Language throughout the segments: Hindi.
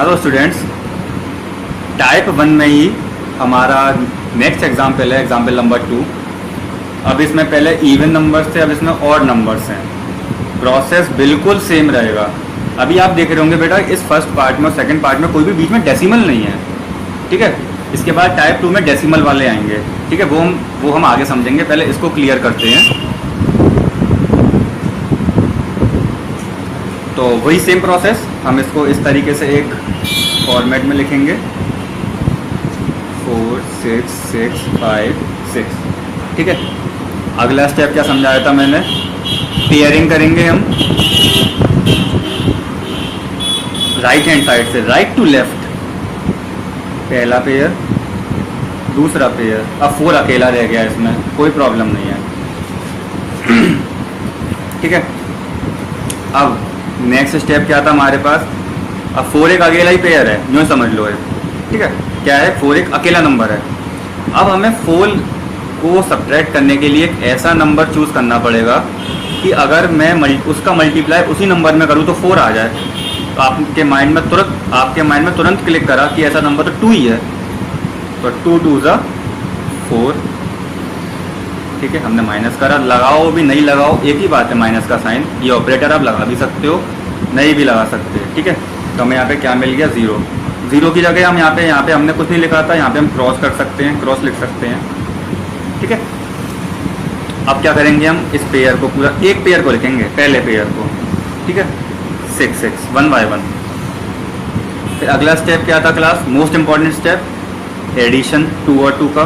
हेलो स्टूडेंट्स, टाइप 1 में ही हमारा नेक्स्ट एग्जाम्पल है, एग्जाम्पल नंबर 2। अब इसमें पहले इवन नंबर्स थे, अब इसमें ऑड नंबर्स हैं। प्रोसेस बिल्कुल सेम रहेगा। अभी आप देख रहे होंगे बेटा, इस फर्स्ट पार्ट में और सेकंड पार्ट में कोई भी बीच में डेसिमल नहीं है, ठीक है। इसके बाद टाइप 2 में डेसिमल वाले आएंगे, ठीक है। वो हम आगे समझेंगे, पहले इसको क्लियर करते हैं। तो वही सेम प्रोसेस, हम इसको इस तरीके से एक फॉर्मेट में लिखेंगे 4 6 6 5 6, ठीक है। अगला स्टेप क्या समझाया था मैंने, पेयरिंग करेंगे हम राइट हैंड साइड से, राइट टू लेफ्ट। पहला पेयर, दूसरा पेयर। अब 4 अकेला रह गया, इसमें कोई प्रॉब्लम नहीं है, ठीक है। अब नेक्स्ट स्टेप क्या था हमारे पास, अब 4 एक अकेला ही पेयर है, यूँ समझ लो है, ठीक है। क्या है, 4 एक अकेला नंबर है। अब हमें 4 को सब्ट्रैक्ट करने के लिए एक ऐसा नंबर चूज़ करना पड़ेगा कि अगर मैं उसका मल्टीप्लाई उसी नंबर में करूँ तो 4 आ जाए। तो आपके माइंड में तुरंत क्लिक करा कि ऐसा नंबर तो 2 ही है। तो 2 2 ज़ा 4, ठीक है। हमने माइनस करा, लगाओ भी नहीं लगाओ एक ही बात है, माइनस का साइन। ये ऑपरेटर आप लगा भी सकते हो, नहीं भी लगा सकते, ठीक है। तो हमें यहाँ पे क्या मिल गया, 0 की जगह हम यहाँ पे हमने कुछ नहीं लिखा था, यहाँ पे हम क्रॉस कर सकते हैं, क्रॉस लिख सकते हैं, ठीक है। अब क्या करेंगे, हम इस पेयर को पूरा एक पेयर को लिखेंगे, पहले पेयर को, ठीक है। 6 6 1 बाय 1। फिर अगला स्टेप क्या था class, most important step, addition 2 और 2 का।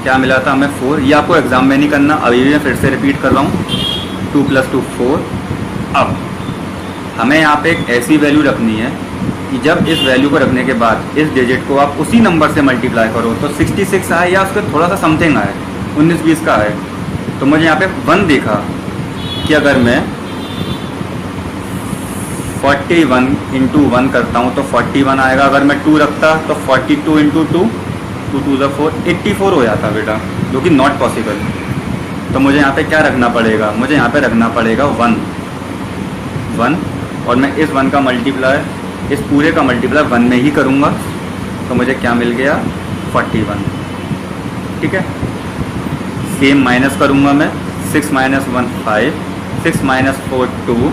क्या मिला था हमें, 4। ये आपको एग्जाम में नहीं करना, अभी भी मैं फिर से रिपीट कर रहा हूँ, 2 + 2 4। अब हमें यहाँ पे एक ऐसी वैल्यू रखनी है कि जब इस वैल्यू को रखने के बाद इस डिजिट को आप उसी नंबर से मल्टीप्लाई करो तो 66 आए या उसके थोड़ा सा समथिंग आए, 19 20 का आए। तो मुझे यहाँ पे 1 देखा कि अगर मैं 41 × 1 करता हूँ तो 41 आएगा। अगर मैं 2 रखता तो 42 × 2, 2 2 = 4, 84 हो जाता बेटा, जो कि नॉट पॉसिबल। तो मुझे यहाँ पे क्या रखना पड़ेगा, मुझे यहाँ पे रखना पड़ेगा 1 और मैं इस 1 का मल्टीप्लाई, इस पूरे का मल्टीप्लाई 1 में ही करूँगा। तो मुझे क्या मिल गया, 41, ठीक है। सेम माइनस करूँगा मैं, 6 - 1 5, 6 - 4 2,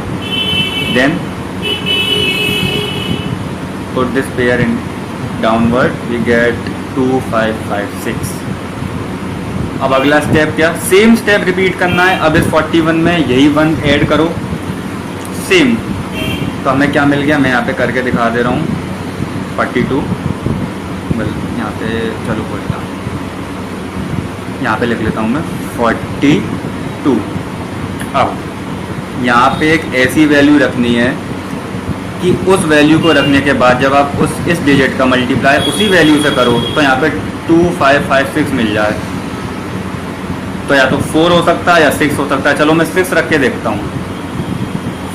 then put this pair in downward, we get 2 5 5 6। अब अगला स्टेप क्या, सेम स्टेप रिपीट करना है। अब इस 41 में यही 1 ऐड करो, सेम। तो हमें क्या मिल गया, मैं यहाँ पे करके दिखा दे रहा हूँ, 42, यहाँ पे चलो बोलता हूँ, यहाँ पे लिख लेता हूँ मैं 42। अब यहाँ पे एक ऐसी वैल्यू रखनी है कि उस वैल्यू को रखने के बाद जब आप इस डिजिट का मल्टीप्लाई उसी वैल्यू से करो तो यहाँ पे 2 5 5 6 मिल जाए। तो या तो 4 हो सकता है या 6 हो सकता है। चलो मैं 6 रख के देखता हूँ,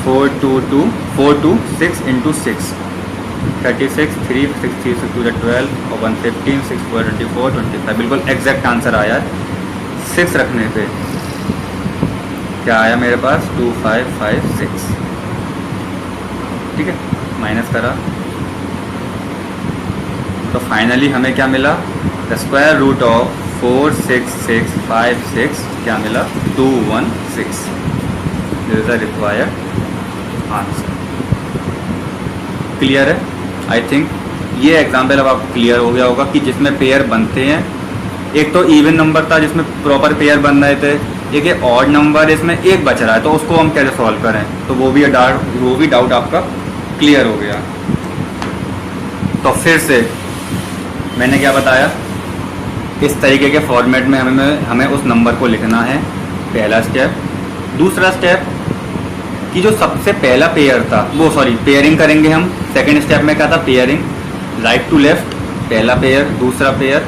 4 2 2 4 2 6 × 6 36, 3 6 3 6 2 12 और 1 15, 6 4 24 25। बिल्कुल एग्जैक्ट आंसर आया है। 6 रखने पे क्या आया मेरे पास, 2 5 5 6, ठीक है। माइनस करा तो फाइनली हमें क्या मिला, द स्क्वायर रूट ऑफ 4 6 6 5 6 क्या मिला, 216। This is the required answer. Clear है? आई थिंक ये एग्जाम्पल अब आपको क्लियर हो गया होगा कि जिसमें पेयर बनते हैं, एक तो इवन नंबर था जिसमें प्रॉपर पेयर बन रहे थे, एक है ऑड नंबर, इसमें एक बच रहा है, तो उसको हम कैसे सॉल्व करें। तो वो भी डाउट आपका क्लियर हो गया। तो फिर से मैंने क्या बताया, इस तरीके के फॉर्मेट में हमें उस नंबर को लिखना है, पहला स्टेप। दूसरा स्टेप कि जो सबसे पहला पेयर था वो, सॉरी, पेयरिंग करेंगे हम। सेकंड स्टेप में क्या था, पेयरिंग, राइट टू लेफ्ट, पहला पेयर, दूसरा पेयर,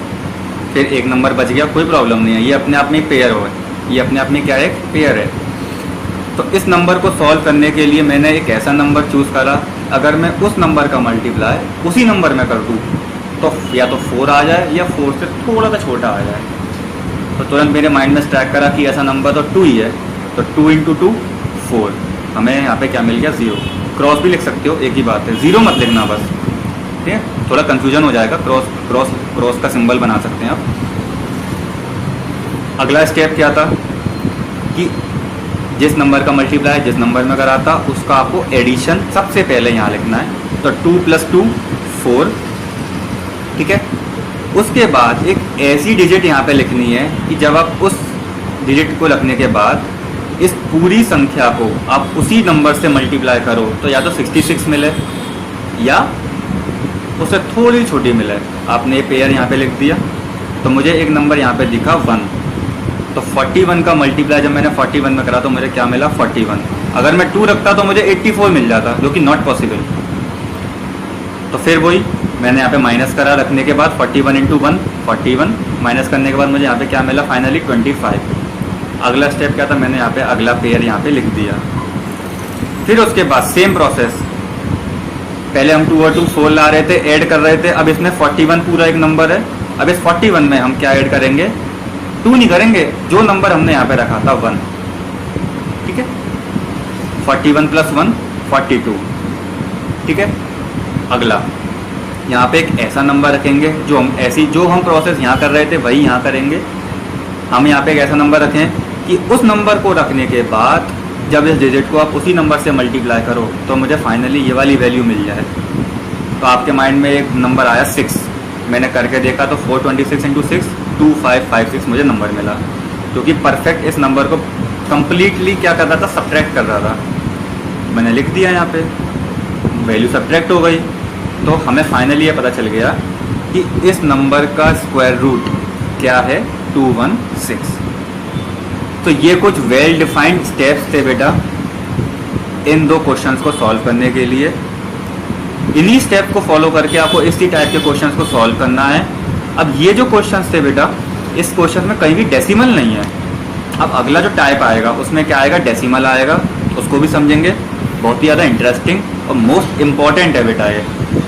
फिर एक नंबर बच गया, कोई प्रॉब्लम नहीं है, ये अपने आप में पेयर हो, ये अपने आप में क्या है, पेयर है। तो इस नंबर को सॉल्व करने के लिए मैंने एक ऐसा नंबर चूज़ करा, अगर मैं उस नंबर का मल्टीप्लाई उसी नंबर में कर दूँ तो या तो 4 आ जाए या 4 से थोड़ा सा छोटा आ जाए। तो तुरंत मेरे माइंड में स्ट्राइक करा कि ऐसा नंबर तो 2 ही है। तो 2 × 2 4, हमें यहाँ पे क्या मिल गया, 0। क्रॉस भी लिख सकते हो, एक ही बात है, ज़ीरो मत लिखना बस, ठीक है, थोड़ा कंफ्यूजन हो जाएगा। क्रॉस क्रॉस क्रॉस का सिंबल बना सकते हैं आप। अगला स्टेप क्या था कि जिस नंबर का मल्टीप्लाई जिस नंबर में कराता उसका आपको एडिशन सबसे पहले यहाँ लिखना है। तो 2 + 2 4, ठीक है। उसके बाद एक ऐसी डिजिट यहाँ पे लिखनी है कि जब आप उस डिजिट को लिखने के बाद इस पूरी संख्या को आप उसी नंबर से मल्टीप्लाई करो तो या तो 66 मिले या उससे थोड़ी छोटी मिले। आपने ये पेयर यहाँ पे लिख दिया तो मुझे एक नंबर यहाँ पे दिखा 1, तो 41 का मल्टीप्लाई जब मैंने 41 में करा तो मुझे क्या मिला 41। अगर मैं 2 रखता तो मुझे 84 मिल जाता, जो कि नॉट पॉसिबल। तो फिर वही मैंने यहाँ पे माइनस करा रखने के बाद 41 × 1 41, माइनस करने के बाद मुझे यहाँ पे क्या मिला फाइनली 25। अगला स्टेप क्या था, मैंने यहाँ पे अगला पेयर यहाँ पे लिख दिया। फिर उसके बाद सेम प्रोसेस, पहले हम 2 और 2 4 ला रहे थे, ऐड कर रहे थे। अब इसमें 41 पूरा एक नंबर है, अब इस 41 में हम क्या ऐड करेंगे, 2 नहीं करेंगे, जो नंबर हमने यहाँ पे रखा था 1, ठीक है। 41 + 1 42, ठीक है। अगला यहाँ पे एक ऐसा नंबर रखेंगे जो हम प्रोसेस यहाँ कर रहे थे वही यहाँ करेंगे। हम यहाँ पे एक ऐसा नंबर रखें कि उस नंबर को रखने के बाद जब इस डिजिट को आप उसी नंबर से मल्टीप्लाई करो तो मुझे फाइनली ये वाली वैल्यू मिल जाए। तो आपके माइंड में एक नंबर आया 6, मैंने करके देखा तो 426 × 6 2556 मुझे नंबर मिला, क्योंकि परफेक्ट इस नंबर को कंप्लीटली क्या कर रहा था, सब्ट्रैक्ट कर रहा था। मैंने लिख दिया यहाँ पे, वैल्यू सब्ट्रैक्ट हो गई। तो हमें फाइनली ये पता चल गया कि इस नंबर का स्क्वायर रूट क्या है 216। तो ये कुछ वेल डिफाइंड स्टेप्स थे बेटा इन 2 क्वेश्चंस को सॉल्व करने के लिए। इन्हीं स्टेप को फॉलो करके आपको इसी टाइप के क्वेश्चंस को सॉल्व करना है। अब ये जो क्वेश्चंस थे बेटा, इस क्वेश्चन में कहीं भी डेसिमल नहीं है। अब अगला जो टाइप आएगा उसमें क्या आएगा, डेसिमल आएगा, उसको भी समझेंगे। बहुत ही ज़्यादा इंटरेस्टिंग और मोस्ट इम्पॉर्टेंट है बेटा ये,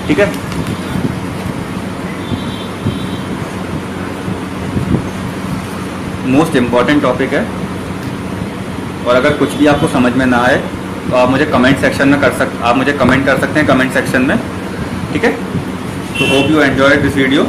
ठीक है। मोस्ट इम्पॉर्टेंट टॉपिक है। और अगर कुछ भी आपको समझ में ना आए तो आप मुझे कमेंट सेक्शन में आप मुझे कमेंट कर सकते हैं कमेंट सेक्शन में, ठीक है। तो hope you enjoyed this video.